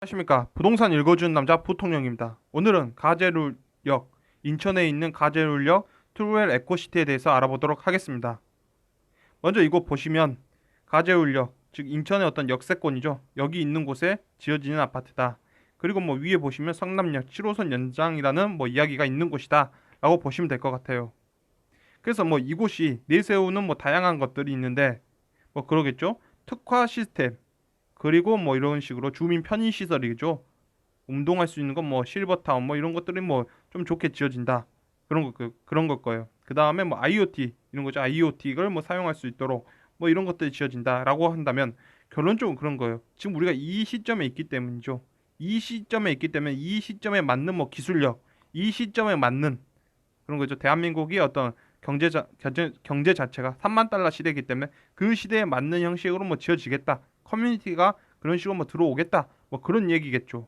안녕하십니까. 부동산 읽어주는 남자 부통령입니다. 오늘은 가재룰역, 인천에 있는 가재룰역 트루웰 에코시티에 대해서 알아보도록 하겠습니다. 먼저 이곳 보시면 가재울역, 즉 인천의 어떤 역세권이죠. 여기 있는 곳에 지어지는 아파트다. 그리고 뭐 위에 보시면 성남역 7호선 연장이라는 뭐 이야기가 있는 곳이다 라고 보시면 될 것 같아요. 그래서 뭐 이곳이 내세우는 뭐 다양한 것들이 있는데 뭐 그러겠죠. 특화 시스템, 그리고 뭐 이런 식으로 주민 편의 시설이죠. 운동할 수 있는 건 뭐 실버타운 뭐 이런 것들이 뭐 좀 좋게 지어진다. 그런 걸 거예요. 그 다음에 뭐 IoT 이런 거죠. IoT를 뭐 사용할 수 있도록 뭐 이런 것들이 지어진다라고 한다면 결론적으로 그런 거예요. 지금 우리가 이 시점에 있기 때문이죠. 이 시점에 있기 때문에 이 시점에 맞는 뭐 기술력, 이 시점에 맞는 그런 거죠. 대한민국이 어떤 경제 자체가 3만 달러 시대이기 때문에 그 시대에 맞는 형식으로 뭐 지어지겠다. 커뮤니티가 그런 식으로 뭐 들어오겠다. 뭐 그런 얘기겠죠.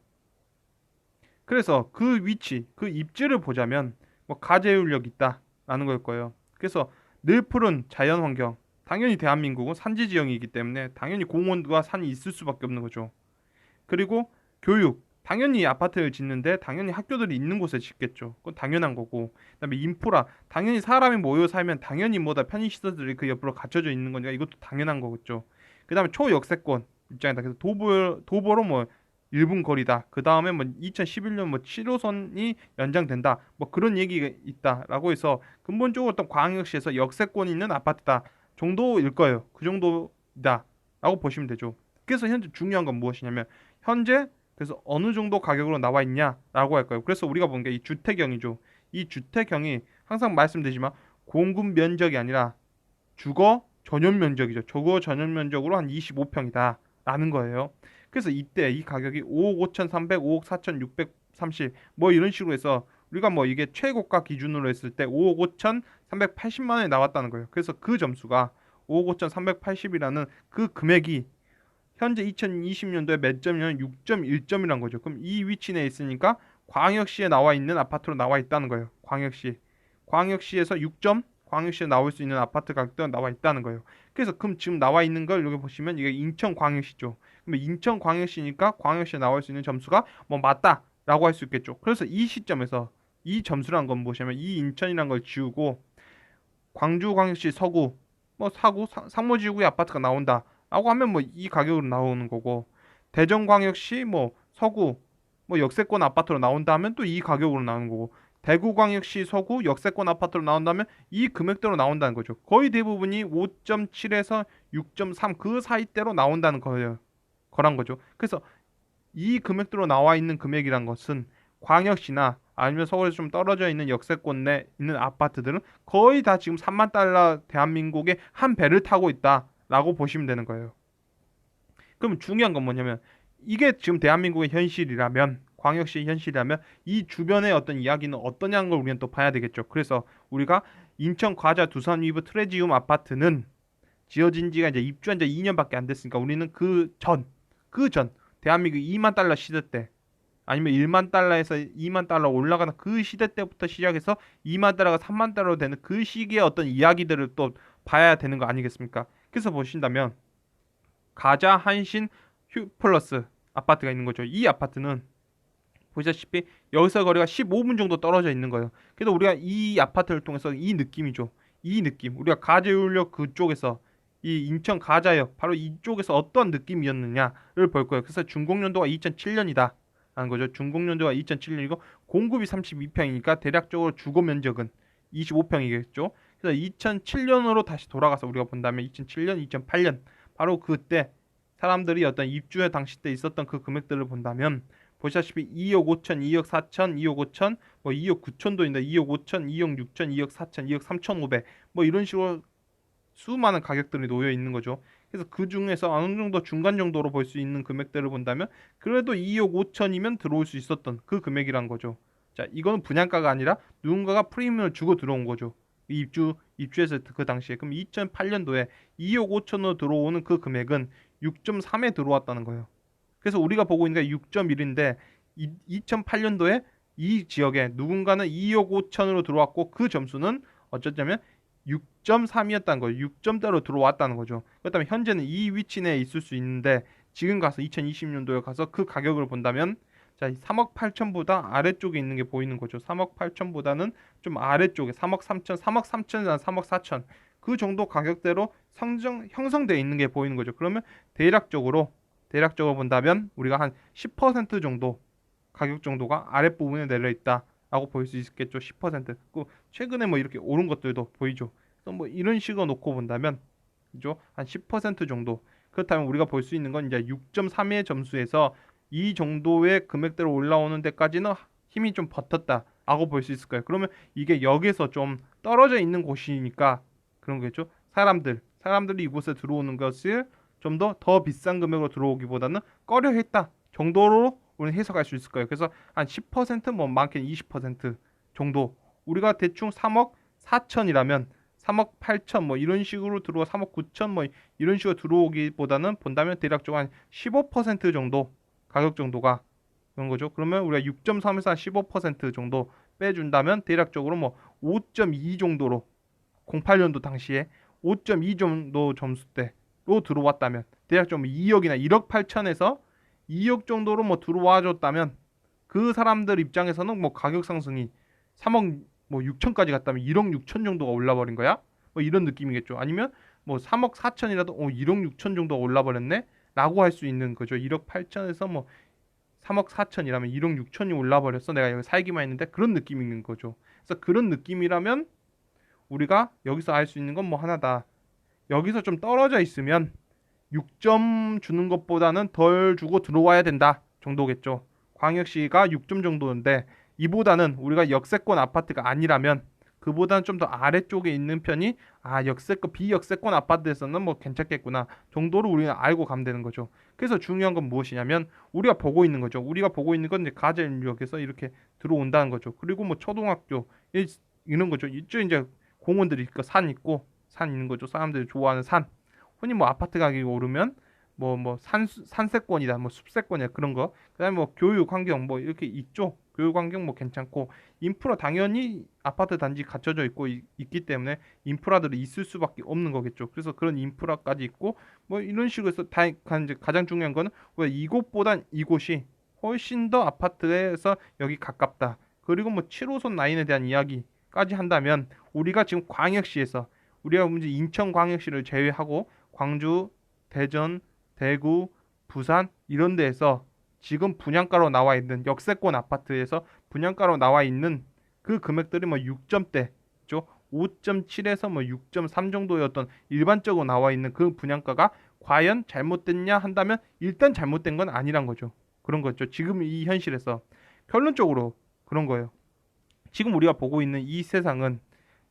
그래서 그 위치, 그 입지를 보자면 뭐 가재율력이 있다라는 걸 거예요. 그래서 늘 푸른 자연 환경, 당연히 대한민국은 산지 지형이기 때문에 당연히 공원과 산이 있을 수밖에 없는 거죠. 그리고 교육, 당연히 아파트를 짓는데 당연히 학교들이 있는 곳에 짓겠죠. 그건 당연한 거고. 그다음에 인프라, 당연히 사람이 모여 살면 당연히 뭐다 편의시설들이 그 옆으로 갖춰져 있는 거니까 이것도 당연한 거겠죠. 그다음에 초역세권 입장이다. 그래서 도보로 뭐 1분 거리다. 그 다음에 뭐 2011년 뭐 7호선이 연장된다. 뭐 그런 얘기가 있다라고 해서 근본적으로 어떤 광역시에서 역세권이 있는 아파트다 정도일 거예요. 그 정도다라고 보시면 되죠. 그래서 현재 중요한 건 무엇이냐면 현재 그래서 어느 정도 가격으로 나와 있냐라고 할 거예요. 그래서 우리가 본 게 이 주택형이죠. 이 주택형이 항상 말씀드리지만 공급 면적이 아니라 주거 전용 면적이죠. 주거 전용 면적으로 한 25평이다라는 거예요. 그래서 이때 이 가격이 5억 5,300, 5억 4,630 뭐 이런 식으로 해서 우리가 뭐 이게 최고가 기준으로 했을 때 5억 5,380만 원이 나왔다는 거예요. 그래서 그 점수가 5억 5,380이라는 그 금액이 현재 2020년도에 몇 점이냐면 6.1점이란 거죠. 그럼 이 위치 내에 있으니까 광역시에 나와 있는 아파트로 나와 있다는 거예요. 광역시에서 6점, 광역시에 나올 수 있는 아파트 가격대가 나와 있다는 거예요. 그래서 그럼 지금 나와 있는 걸 여기 보시면 이게 인천광역시죠. 그러면 인천광역시니까 광역시에 나올 수 있는 점수가 뭐 맞다라고 할 수 있겠죠. 그래서 이 시점에서 이 점수란 건 무엇이냐면 이 인천이란 걸 지우고 광주광역시 서구 뭐 상무지구의 아파트가 나온다라고 하면 뭐 이 가격으로 나오는 거고 대전광역시 뭐 서구 뭐 역세권 아파트로 나온다 하면 또 이 가격으로 나오는 거고 대구광역시 서구 역세권 아파트로 나온다면 이 금액대로 나온다는 거죠. 거의 대부분이 5.7에서 6.3 그 사이대로 나온다는 거예요. 거란 거죠. 그래서 이 금액대로 나와 있는 금액이란 것은 광역시나 아니면 서울에서 좀 떨어져 있는 역세권 내 있는 아파트들은 거의 다 지금 3만 달러 대한민국의 한 배를 타고 있다라고 보시면 되는 거예요. 그럼 중요한 건 뭐냐면 이게 지금 대한민국의 현실이라면 광역시 현실이라면 이 주변의 어떤 이야기는 어떠냐는 걸 우리는 또 봐야 되겠죠. 그래서 우리가 인천 과자 두산 위브 트레지움 아파트는 지어진 지가 이제 입주한 지 2년밖에 안 됐으니까 우리는 그 전 대한민국 2만 달러 시대 때 아니면 1만 달러에서 2만 달러 올라가는 그 시대 때부터 시작해서 2만 달러가 3만 달러로 되는 그 시기의 어떤 이야기들을 또 봐야 되는 거 아니겠습니까? 그래서 보신다면 가자 한신 휴플러스 아파트가 있는 거죠. 이 아파트는 보시다시피 여기서 거리가 15분 정도 떨어져 있는 거예요. 그래서 우리가 이 아파트를 통해서 이 느낌이죠. 이 느낌. 우리가 가재울역 그쪽에서 이 인천 가자역 바로 이쪽에서 어떤 느낌이었느냐를 볼 거예요. 그래서 준공연도가 2007년이다. 라는 거죠. 준공연도가 2007년이고 공급이 32평이니까 대략적으로 주거 면적은 25평이겠죠. 그래서 2007년으로 다시 돌아가서 우리가 본다면 2007년, 2008년 바로 그때 사람들이 어떤 입주의 당시 때 있었던 그 금액들을 본다면 보시다시피 2억 5천, 2억 4천, 2억 5천, 뭐 2억 9천도 있는데 2억 5천, 2억 6천, 2억 4천, 2억 3천 5백 뭐 이런 식으로 수많은 가격들이 놓여 있는 거죠. 그래서 그 중에서 어느 정도 중간 정도로 볼 수 있는 금액들을 본다면 그래도 2억 5천이면 들어올 수 있었던 그 금액이란 거죠. 자, 이거는 분양가가 아니라 누군가가 프리미엄을 주고 들어온 거죠. 입주했을 때 그 당시에. 그럼 2008년도에 2억 5천으로 들어오는 그 금액은 6.3에 들어왔다는 거예요. 그래서 우리가 보고 있는 게 6.1인데 2008년도에 이 지역에 누군가는 2억 5천으로 들어왔고 그 점수는 어쩌자면 6.3이었다는 거예요. 6점대로 들어왔다는 거죠. 그렇다면 현재는 이 위치 내에 있을 수 있는데 지금 가서 2020년도에 가서 그 가격을 본다면 자, 3억 8천보다 아래쪽에 있는 게 보이는 거죠. 3억 8천보다는 좀 아래쪽에 3억 3천, 3억 3천이나 3억 4천 그 정도 가격대로 형성되어 있는 게 보이는 거죠. 그러면 대략적으로 본다면 우리가 한 10% 정도 가격 정도가 아랫부분에 내려 있다라고 볼 수 있겠죠. 10%. 그 최근에 뭐 이렇게 오른 것들도 보이죠. 그래서 뭐 이런 식으로 놓고 본다면 그죠? 한 10% 정도. 그렇다면 우리가 볼 수 있는 건 이제 6.3의 점수에서 이 정도의 금액대로 올라오는 데까지는 힘이 좀 버텼다라고 볼 수 있을 거예요. 그러면 이게 여기서 좀 떨어져 있는 곳이니까 그런 거겠죠. 사람들이 이곳에 들어오는 것을 좀 더 비싼 금액으로 들어오기보다는 꺼려했다 정도로 우리는 해석할 수 있을 거예요. 그래서 한 10%뭐 많게는 20% 정도 우리가 대충 3억 4천이라면 3억 8천 뭐 이런 식으로 들어와 3억 9천 뭐 이런 식으로 들어오기보다는 본다면 대략적으로 한 15% 정도 가격 정도가 그런 거죠. 그러면 우리가 6.3에서 한 15% 정도 빼준다면 대략적으로 뭐 5.2 정도로 08년도 당시에 5.2 정도 점수대로 들어왔다면 대략적으로 2억이나 1억 8천에서 2억 정도로 뭐 들어와 줬다면 그 사람들 입장에서는 뭐 가격 상승이 3억 뭐 6천까지 갔다면 1억 6천 정도가 올라버린 거야? 뭐 이런 느낌이겠죠. 아니면 뭐 3억 4천이라도 1억 6천 정도가 올라버렸네? 라고 할 수 있는 거죠. 1억 8천에서 뭐 3억 4천이라면 1억 6천이 올라버렸어. 내가 여기 살기만 했는데 그런 느낌인 거죠. 그래서 그런 느낌이라면 우리가 여기서 알 수 있는 건 뭐 하나다. 여기서 좀 떨어져 있으면 6점 주는 것보다는 덜 주고 들어와야 된다 정도겠죠. 광역시가 6점 정도인데 이보다는 우리가 역세권 아파트가 아니라면 그보다는 좀 더 아래쪽에 있는 편이 역세권 비역세권 아파트에서는 뭐 괜찮겠구나 정도로 우리가 알고 가면 되는 거죠. 그래서 중요한 건 무엇이냐면 우리가 보고 있는 거죠. 우리가 보고 있는 건 이제 가재역에서 이렇게 들어온다는 거죠. 그리고 뭐 초등학교 이런 거죠. 이쪽 이제 공원들이 있고 산 있는 거죠. 사람들이 좋아하는 산. 흔히 뭐 아파트 가격이 오르면 산세권이다, 뭐 숲세권이다 그런 거. 그다음에 뭐 교육 환경 뭐 이렇게 있죠. 교육 환경 뭐 괜찮고 인프라 당연히 아파트 단지 갖춰져 있기 때문에 인프라들이 있을 수밖에 없는 거겠죠. 그래서 그런 인프라까지 있고 뭐 이런 식으로 해서 이제 가장 중요한 거는 왜 이곳보단 이곳이 훨씬 더 아파트에서 여기 가깝다. 그리고 뭐 7호선 라인에 대한 이야기까지 한다면 우리가 지금 광역시에서 우리가 문제 인천광역시를 제외하고 광주, 대전, 대구, 부산 이런 데에서 지금 분양가로 나와 있는 역세권 아파트에서 분양가로 나와 있는 그 금액들이 뭐 6점대죠. 5.7에서 뭐 6.3 정도였던 일반적으로 나와 있는 그 분양가가 과연 잘못됐냐 한다면 일단 잘못된 건 아니란 거죠. 그런 거죠. 지금 이 현실에서 결론적으로 그런 거예요. 지금 우리가 보고 있는 이 세상은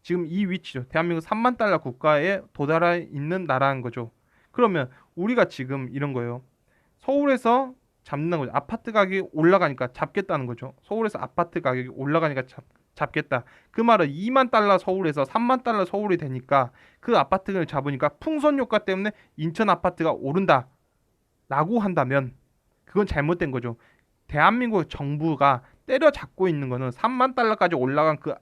지금 이 위치죠. 대한민국 3만 달러 국가에 도달해 있는 나라인 거죠. 그러면 우리가 지금 이런 거예요. 서울에서 잡는 거죠. 아파트 가격이 올라가니까 잡겠다는 거죠. 서울에서 아파트 가격이 올라가니까 잡겠다. 그 말은 2만 달러 서울에서 3만 달러 서울이 되니까 그 아파트를 잡으니까 풍선 효과 때문에 인천 아파트가 오른다. 라고 한다면 그건 잘못된 거죠. 대한민국 정부가 때려잡고 있는 거는 3만 달러까지 올라간 그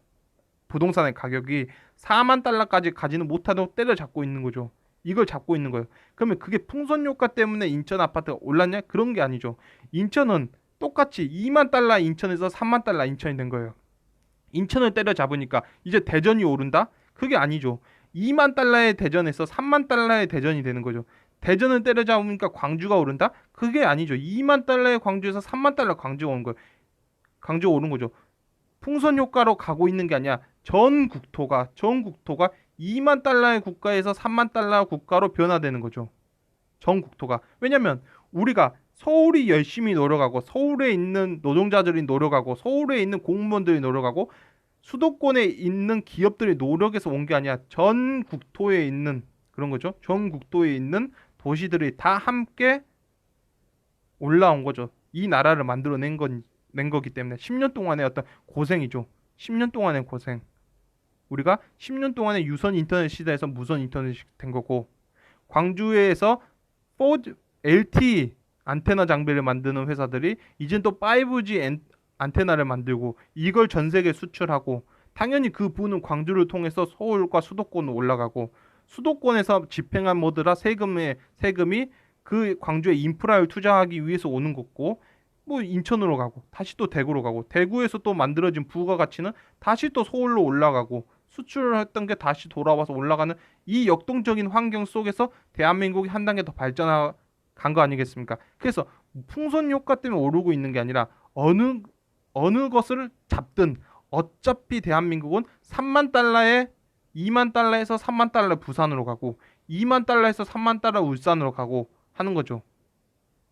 부동산의 가격이 4만 달러까지 가지는 못하도록 때려잡고 있는 거죠. 이걸 잡고 있는 거예요. 그러면 그게 풍선 효과 때문에 인천 아파트가 올랐냐? 그런 게 아니죠. 인천은 똑같이 2만 달러 인천에서 3만 달러 인천이 된 거예요. 인천을 때려잡으니까 이제 대전이 오른다? 그게 아니죠. 2만 달러의 대전에서 3만 달러의 대전이 되는 거죠. 대전을 때려잡으니까 광주가 오른다? 그게 아니죠. 2만 달러의 광주에서 3만 달러 광주가 오는 거예요. 광주가 오른 거죠. 풍선 효과로 가고 있는 게 아니야. 전 국토가 2만 달러의 국가에서 3만 달러 국가로 변화되는 거죠. 전 국토가. 왜냐면 우리가 서울이 열심히 노력하고 서울에 있는 노동자들이 노력하고 서울에 있는 공무원들이 노력하고 수도권에 있는 기업들이 노력해서 온 게 아니야. 전 국토에 있는 그런 거죠. 전 국토에 있는 도시들이 다 함께 올라온 거죠. 이 나라를 만들어낸 거기 때문에 10년 동안의 어떤 고생이죠. 10년 동안의 고생. 우리가 10년 동안의 유선 인터넷 시대에서 무선 인터넷이 된 거고 광주에서 4G, LTE 안테나 장비를 만드는 회사들이 이젠 또 5G 안테나를 만들고 이걸 전 세계에 수출하고 당연히 그 부는 광주를 통해서 서울과 수도권으로 올라가고 수도권에서 집행한 모드라 세금이 그 광주에 인프라를 투자하기 위해서 오는 거고, 뭐 인천으로 가고 다시 또 대구로 가고, 대구에서 또 만들어진 부가가치는 다시 또 서울로 올라가고, 수출을 했던 게 다시 돌아와서 올라가는 이 역동적인 환경 속에서 대한민국이 한 단계 더 발전한 거 아니겠습니까? 그래서 풍선 효과 때문에 오르고 있는 게 아니라 어느 것을 잡든 어차피 대한민국은 3만 달러에 2만 달러에서 3만 달러 부산으로 가고, 2만 달러에서 3만 달러 울산으로 가고 하는 거죠.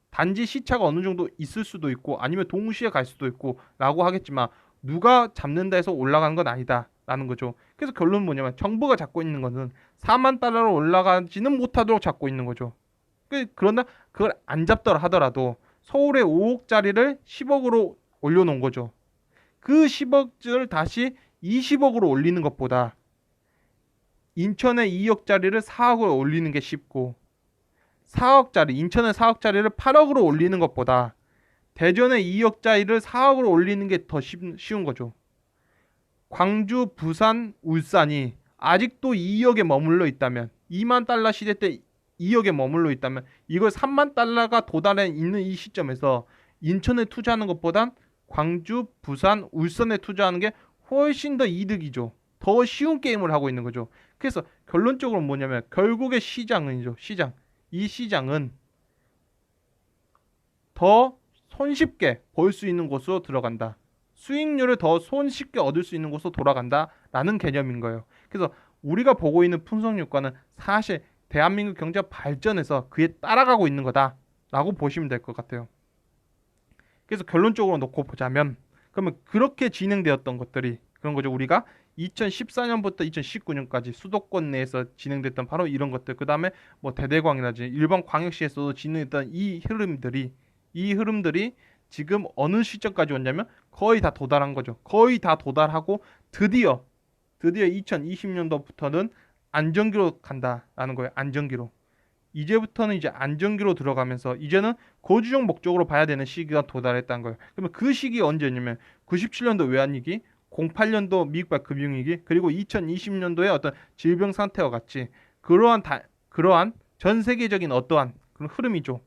단지 시차가 어느 정도 있을 수도 있고 아니면 동시에 갈 수도 있고 라고 하겠지만, 누가 잡는다 해서 올라가는 건 아니다 라는 거죠. 그래서 결론은 뭐냐면, 정부가 잡고 있는 거는 4만 달러로 올라가지는 못하도록 잡고 있는 거죠. 그러나 그걸 안 잡더라 하더라도 서울의 5억짜리를 10억으로 올려놓은 거죠. 그 10억을 다시 20억으로 올리는 것보다 인천의 2억짜리를 4억으로 올리는 게 쉽고, 4억짜리, 인천의 4억짜리를 8억으로 올리는 것보다 대전의 2억짜리를 4억으로 올리는 게 더 쉬운 거죠. 광주, 부산, 울산이 아직도 2억에 머물러 있다면, 2만 달러 시대 때 2억에 머물러 있다면, 이걸 3만 달러가 도달해 있는 이 시점에서 인천에 투자하는 것보단 광주, 부산, 울산에 투자하는 게 훨씬 더 이득이죠. 더 쉬운 게임을 하고 있는 거죠. 그래서 결론적으로 뭐냐면, 결국에 시장은이죠. 이 시장은 더 손쉽게 벌 수 있는 곳으로 들어간다. 수익률을 더 손쉽게 얻을 수 있는 곳으로 돌아간다라는 개념인 거예요. 그래서 우리가 보고 있는 풍성효과는 사실 대한민국 경제가 발전해서 그에 따라가고 있는 거다라고 보시면 될 것 같아요. 그래서 결론적으로 놓고 보자면, 그러면 그렇게 진행되었던 것들이 그런 거죠. 우리가 2014년부터 2019년까지 수도권 내에서 진행됐던 바로 이런 것들, 그 다음에 뭐 대대광이라든지 일반 광역시에서도 진행했던 이 흐름들이 지금 어느 시점까지 왔냐면 거의 다 도달한 거죠. 거의 다 도달하고 드디어 2020년도부터는 안정기로 간다라는 거예요. 안정기로. 이제부터는 이제 안정기로 들어가면서 이제는 거주적 목적으로 봐야 되는 시기가 도달했다는 거예요. 그러면 그 시기 언제냐면 97년도 외환위기, 08년도 미국발 금융위기, 그리고 2020년도의 어떤 질병 상태와 같이 그러한 전 세계적인 어떠한 그런 흐름이죠.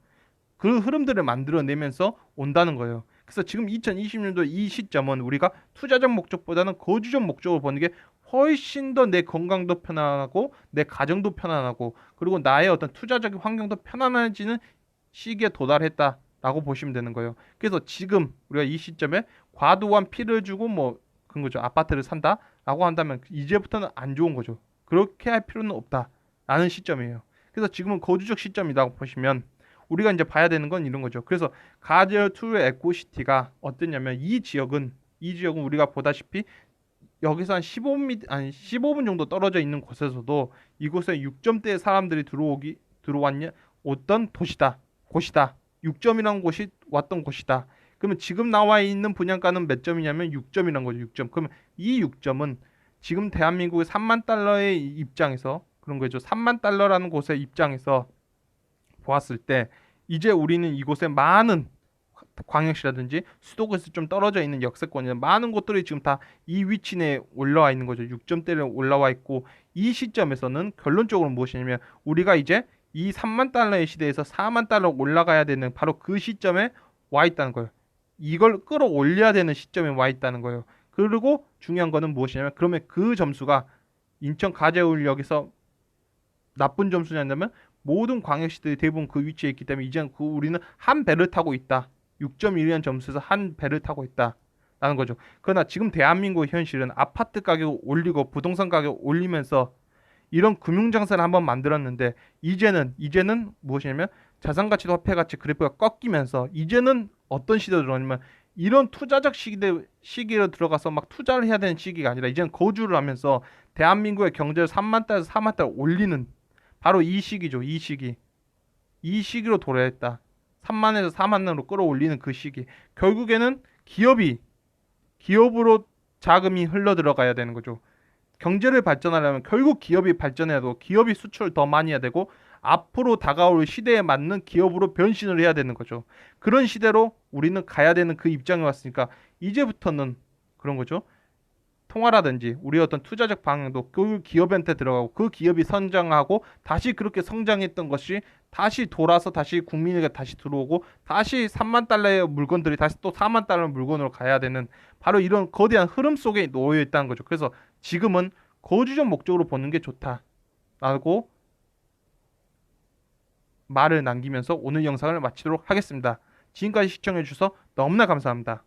그 흐름들을 만들어내면서 온다는 거예요. 그래서 지금 2020년도 이 시점은 우리가 투자적 목적보다는 거주적 목적으로 보는 게 훨씬 더 내 건강도 편안하고 내 가정도 편안하고 그리고 나의 어떤 투자적인 환경도 편안해지는 시기에 도달했다라고 보시면 되는 거예요. 그래서 지금 우리가 이 시점에 과도한 피를 주고 뭐 그런 거죠. 아파트를 산다라고 한다면 이제부터는 안 좋은 거죠. 그렇게 할 필요는 없다라는 시점이에요. 그래서 지금은 거주적 시점이라고 보시면 우리가 이제 봐야 되는 건 이런 거죠. 그래서 가젤 투 에코시티가 어땠냐면, 이 지역은 우리가 보다시피 여기서 한 15분 정도 떨어져 있는 곳에서도 이곳에 6점대의 사람들이 어떤 곳이다. 6점이라는 곳이 왔던 곳이다. 그러면 지금 나와 있는 분양가는 몇 점이냐면 6점이란 거죠. 6점. 그러면 이 6점은 지금 대한민국의 3만 달러의 입장에서 그런 거죠. 3만 달러라는 곳의 입장에서 보았을 때 이제 우리는 이곳에 많은 광역시라든지 수도권에서 좀 떨어져 있는 역세권이나 많은 곳들이 지금 다 이 위치 내에 올라와 있는 거죠. 6점대를 올라와 있고, 이 시점에서는 결론적으로 무엇이냐면 우리가 이제 이 3만 달러의 시대에서 4만 달러 올라가야 되는 바로 그 시점에 와 있다는 거예요. 이걸 끌어올려야 되는 시점에 와 있다는 거예요. 그리고 중요한 거는 무엇이냐면, 그러면 그 점수가 인천 가재울역에서 나쁜 점수냐면 모든 광역시들이 대부분 그 위치에 있기 때문에 이제는 우리는 한 배를 타고 있다. 6.1이라는 점수에서 한 배를 타고 있다라는 거죠. 그러나 지금 대한민국의 현실은 아파트 가격 올리고 부동산 가격 올리면서 이런 금융장세를 한번 만들었는데, 이제는 무엇이냐면 자산가치도 화폐가치 그래프가 꺾이면서 이제는 어떤 시대로 들어오냐면, 이런 투자적 시기로 들어가서 막 투자를 해야 되는 시기가 아니라 이제는 거주를 하면서 대한민국의 경제를 3만 달에서 4만 달 올리는 바로 이 시기죠. 이 시기로 도래했다. 3만에서 4만으로 끌어올리는 그 시기. 결국에는 기업으로 자금이 흘러 들어가야 되는 거죠. 경제를 발전하려면 결국 기업이 발전해야 되고, 기업이 수출을 더 많이 해야 되고, 앞으로 다가올 시대에 맞는 기업으로 변신을 해야 되는 거죠. 그런 시대로 우리는 가야 되는 그 입장에 왔으니까 이제부터는 그런 거죠. 통화라든지 우리 어떤 투자적 방향도 그 기업한테 들어가고 그 기업이 성장하고 다시 그렇게 성장했던 것이 다시 돌아서 다시 국민에게 다시 들어오고 다시 3만 달러의 물건들이 다시 또 4만 달러 물건으로 가야 되는 바로 이런 거대한 흐름 속에 놓여 있다는 거죠. 그래서 지금은 거주적 목적으로 보는 게 좋다라고 말을 남기면서 오늘 영상을 마치도록 하겠습니다. 지금까지 시청해 주셔서 너무나 감사합니다.